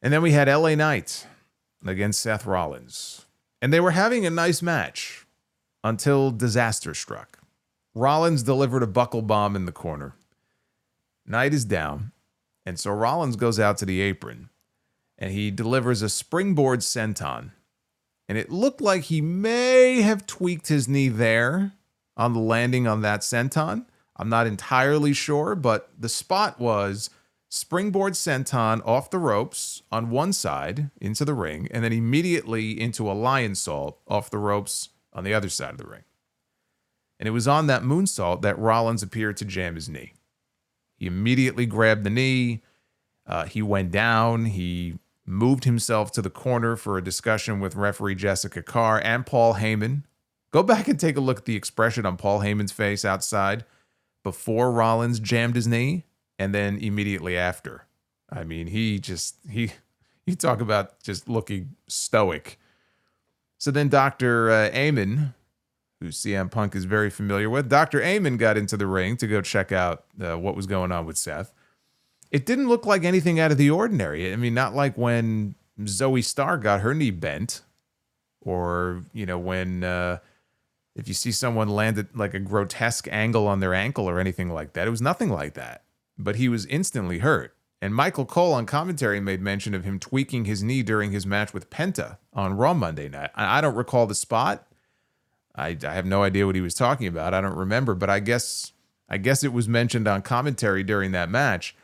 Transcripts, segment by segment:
And then we had LA Knight against Seth Rollins. And they were having a nice match until disaster struck. Rollins delivered a buckle bomb in the corner. Knight is down. And so Rollins goes out to the apron and he delivers a springboard senton. And it looked like he may have tweaked his knee there on the landing on that senton. I'm not entirely sure, but the spot was springboard senton off the ropes on one side into the ring, and then immediately into a lionsault off the ropes on the other side of the ring. And it was on that moonsault that Rollins appeared to jam his knee. He immediately grabbed the knee. He went down. He moved himself to the corner for a discussion with referee Jessica Carr and Paul Heyman. Go back and take a look at the expression on Paul Heyman's face outside before Rollins jammed his knee and then immediately after. I mean, you talk about just looking stoic. So then Dr. Amen, who CM Punk is very familiar with, Dr. Amen got into the ring to go check out what was going on with Seth. It didn't look like anything out of the ordinary. I mean, not like when Zoe Starr got her knee bent, or, when if you see someone land at like a grotesque angle on their ankle or anything like that. It was nothing like that. But he was instantly hurt. And Michael Cole on commentary made mention of him tweaking his knee during his match with Penta on Raw Monday night. I don't recall the spot. I have no idea what he was talking about. I don't remember, but I guess it was mentioned on commentary during that match.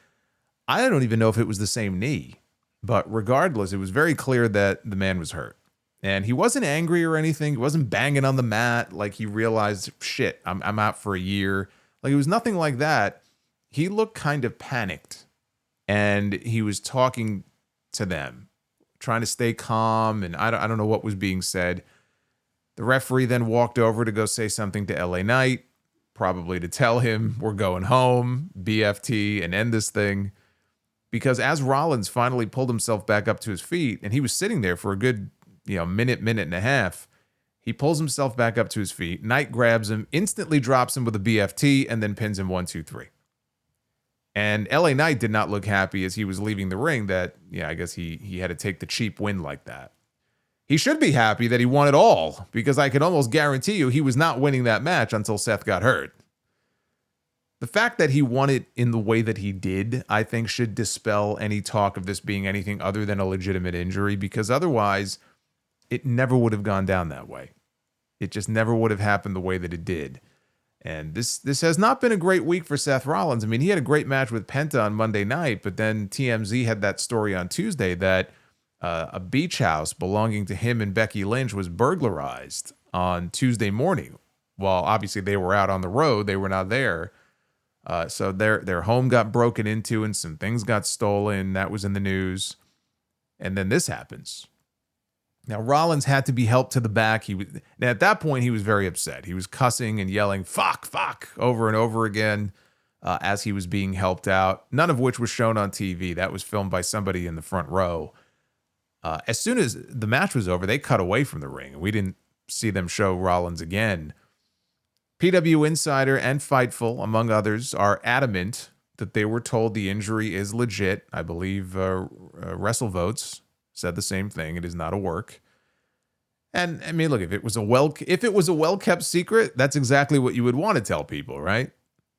I don't even know if it was the same knee, but regardless, it was very clear that the man was hurt. And he wasn't angry or anything. He wasn't banging on the mat like he realized, shit, I'm out for a year. Like, it was nothing like that. He looked kind of panicked, and he was talking to them, trying to stay calm, and I don't know what was being said. The referee then walked over to go say something to LA Knight, probably to tell him we're going home, BFT, and end this thing. Because as Rollins finally pulled himself back up to his feet, and he was sitting there for a good, minute and a half, he pulls himself back up to his feet. Knight grabs him, instantly drops him with a BFT, and then pins him 1, 2, 3. And LA Knight did not look happy as he was leaving the ring that, I guess he had to take the cheap win like that. He should be happy that he won it all, because I can almost guarantee you he was not winning that match until Seth got hurt. The fact that he won it in the way that he did, I think, should dispel any talk of this being anything other than a legitimate injury, because otherwise it never would have gone down that way. It just never would have happened the way that it did. And this has not been a great week for Seth Rollins. I mean, he had a great match with Penta on Monday night, but then TMZ had that story on Tuesday that a beach house belonging to him and Becky Lynch was burglarized on Tuesday morning. While obviously they were out on the road, they were not there. So their home got broken into and some things got stolen. That was in the news. And then this happens. Now, Rollins had to be helped to the back. Now, at that point, he was very upset. He was cussing and yelling, fuck, over and over again as he was being helped out, none of which was shown on TV. That was filmed by somebody in the front row. As soon as the match was over, they cut away from the ring, and we didn't see them show Rollins again. PW Insider and Fightful, among others, are adamant that they were told the injury is legit. I believe WrestleVotes said the same thing. It is not a work. And I mean, look, if it was a well-kept secret, that's exactly what you would want to tell people, right?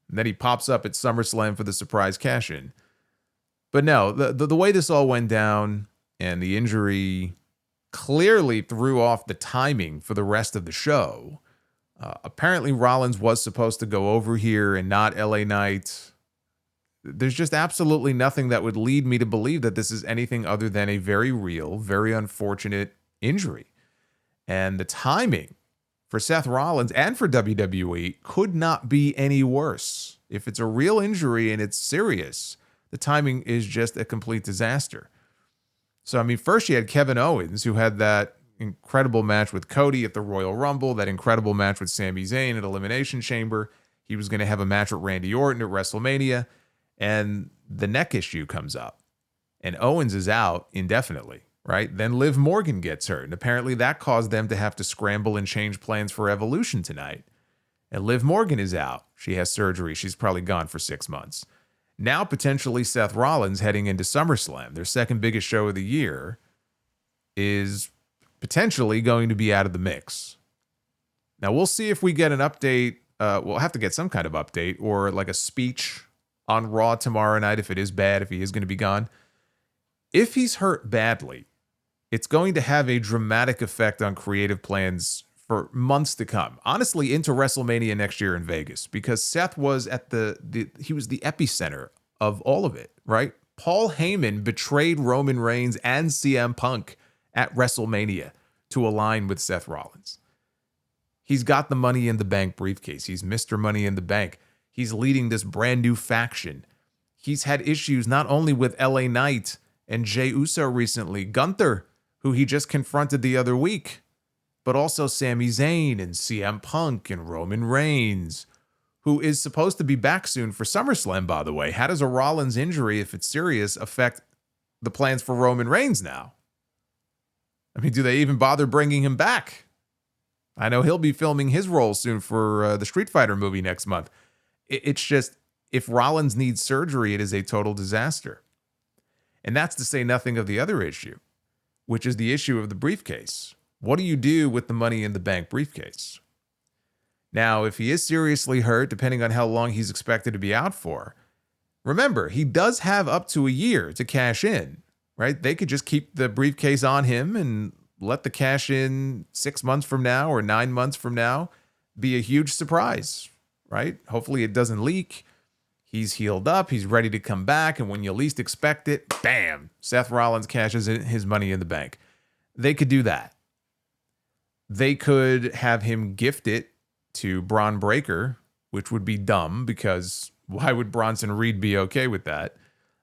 And then he pops up at SummerSlam for the surprise cash-in. But no, the way this all went down and the injury clearly threw off the timing for the rest of the show. Apparently, Rollins was supposed to go over here and not LA Knight. There's just absolutely nothing that would lead me to believe that this is anything other than a very real, very unfortunate injury. And the timing for Seth Rollins and for WWE could not be any worse. If it's a real injury and it's serious, the timing is just a complete disaster. So, I mean, first you had Kevin Owens, who had that incredible match with Cody at the Royal Rumble, that incredible match with Sami Zayn at Elimination Chamber. He was going to have a match with Randy Orton at WrestleMania. And the neck issue comes up, and Owens is out indefinitely, right? Then Liv Morgan gets hurt, and apparently that caused them to have to scramble and change plans for Evolution tonight. And Liv Morgan is out. She has surgery. She's probably gone for 6 months. Now, potentially Seth Rollins heading into Summerslam, their second biggest show of the year, is potentially going to be out of the mix. Now, we'll see if we get an update. We'll have to get some kind of update or like a speech on Raw tomorrow night if it is bad, if he is going to be gone. If he's hurt badly, it's going to have a dramatic effect on creative plans for months to come. Honestly, into WrestleMania next year in Vegas, because Seth was at he was the epicenter of all of it, right? Paul Heyman betrayed Roman Reigns and CM Punk at WrestleMania to align with Seth Rollins. He's got the Money in the Bank briefcase. He's Mr. Money in the Bank. He's leading this brand new faction. He's had issues not only with LA Knight and Jey Uso recently, Gunther, who he just confronted the other week, but also Sami Zayn and CM Punk and Roman Reigns, who is supposed to be back soon for SummerSlam, by the way. How does a Rollins injury, if it's serious, affect the plans for Roman Reigns now? I mean, do they even bother bringing him back? I know he'll be filming his role soon for the Street Fighter movie next month. It's just, if Rollins needs surgery, it is a total disaster. And that's to say nothing of the other issue, which is the issue of the briefcase. What do you do with the Money in the Bank briefcase? Now, if he is seriously hurt, depending on how long he's expected to be out for, remember, he does have up to a year to cash in, right? They could just keep the briefcase on him and let the cash in 6 months from now or 9 months from now be a huge surprise, right? Hopefully it doesn't leak. He's healed up. He's ready to come back. And when you least expect it, bam, Seth Rollins cashes in his Money in the Bank. They could do that. They could have him gift it to Braun Breaker, which would be dumb because why would Bronson Reed be okay with that?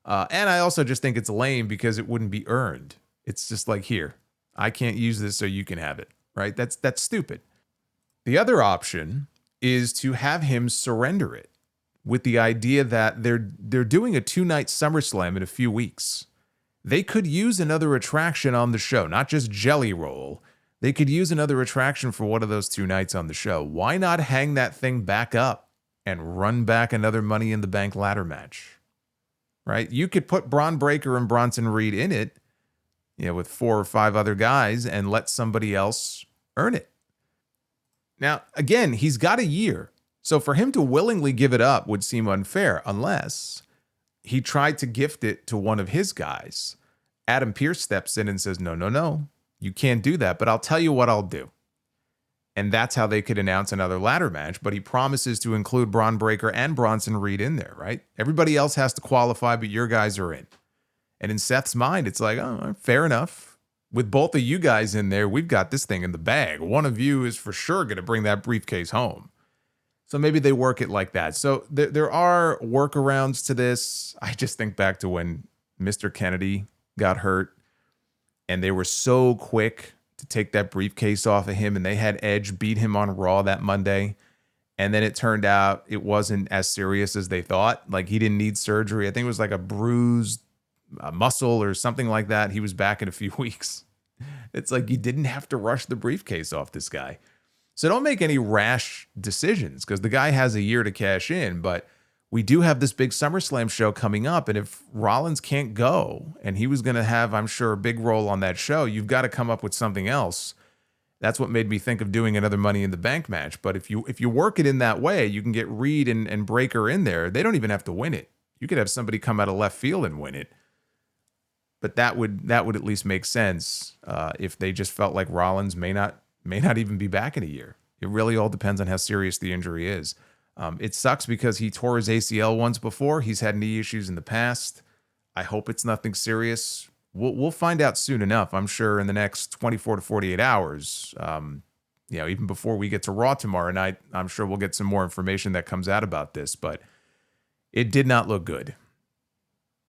And I also just think it's lame because it wouldn't be earned. It's just like, here, I can't use this so you can have it, right? That's stupid. The other option is to have him surrender it with the idea that they're doing a 2-night SummerSlam in a few weeks. They could use another attraction on the show, not just Jelly Roll. They could use another attraction for one of those 2 nights on the show. Why not hang that thing back up and run back another Money in the Bank ladder match, right? You could put Braun Breaker and Bronson Reed in it, with 4 or 5 other guys and let somebody else earn it. Now, again, he's got a year. So for him to willingly give it up would seem unfair unless he tried to gift it to one of his guys. Adam Pearce steps in and says, no, you can't do that, but I'll tell you what I'll do. And that's how they could announce another ladder match, but he promises to include Braun Breaker and Bronson Reed in there, right? Everybody else has to qualify, but your guys are in. And in Seth's mind, it's like, oh, fair enough. With both of you guys in there, we've got this thing in the bag. One of you is for sure going to bring that briefcase home. So maybe they work it like that. So there are workarounds to this. I just think back to when Mr. Kennedy got hurt and they were so quick to take that briefcase off of him, and they had Edge beat him on Raw that Monday. And then it turned out it wasn't as serious as they thought. Like, he didn't need surgery. I think it was like a bruised muscle or something like that. He was back in a few weeks. It's like, you didn't have to rush the briefcase off this guy. So don't make any rash decisions because the guy has a year to cash in, but we do have this big SummerSlam show coming up. And if Rollins can't go, and he was going to have, I'm sure, a big role on that show, you've got to come up with something else. That's what made me think of doing another Money in the Bank match. But if you work it in that way, you can get Reed and Breaker in there. They don't even have to win it. You could have somebody come out of left field and win it. But that would at least make sense if they just felt like Rollins may not even be back in a year. It really all depends on how serious the injury is. It sucks because he tore his ACL once before. He's had knee issues in the past. I hope it's nothing serious. We'll find out soon enough. I'm sure in the next 24 to 48 hours. Even before we get to Raw tomorrow night, I'm sure we'll get some more information that comes out about this. But it did not look good.